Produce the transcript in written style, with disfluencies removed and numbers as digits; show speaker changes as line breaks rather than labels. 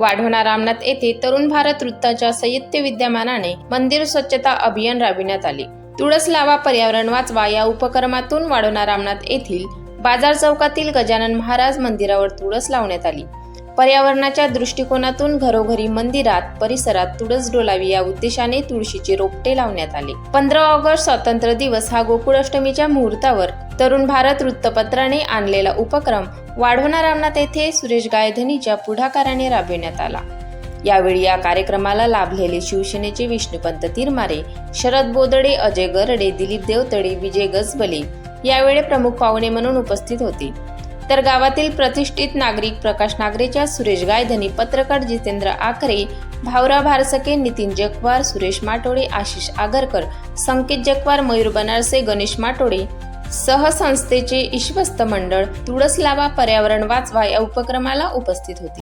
वाढवणा रामनाथ येथे तरुण भारत वृत्ताच्या संयुक्त विद्यमानाने मंदिर स्वच्छता अभियान राबविण्यात आले। तुळस लावा पर्यावरण वाचवा या उपक्रमातून वाढवणा रामनाथ येथील बाजार चौकातील गजानन महाराज मंदिरावर तुळस लावण्यात आली। पर्यावरणाच्या दृष्टिकोनातून घरोघरी, मंदिरात, परिसरात तुळस डोलावी या उद्देशाने तुळशीचे रोपटे लावण्यात आले। 15 ऑगस्ट स्वातंत्र्य दिवस हा गोकुळाष्टमीच्या मुहूर्तावर तरुण भारत वृत्तपत्राने आणलेला उपक्रम वाढवणा रामनाथ येथे सुरेश गायधनीच्या पुढाकाराने राबविण्यात आला। यावेळी या कार्यक्रमाला लाभलेले शिवसेनेचे विष्णुपंत तिरमारे, शरद बोदडे, अजय गरडे, दिलीप देवतळे, विजय गजबले यावेळी प्रमुख पाहुणे म्हणून उपस्थित होते। तर गावातील प्रतिष्ठित नागरिक प्रकाश नागरेच्या, सुरेश गायधनी, पत्रकार जितेंद्र आखरे, भावरा भारसके, नितीन जगवार, सुरेश माटोळे, आशिष आगरकर, संकेत जगवार, मयूर बनारसे, गणेश माटोळे सह संस्थेचे ईश्वस्त मंडळ तुळस लावा पर्यावरण वाचवा या उपक्रमाला उपस्थित होते।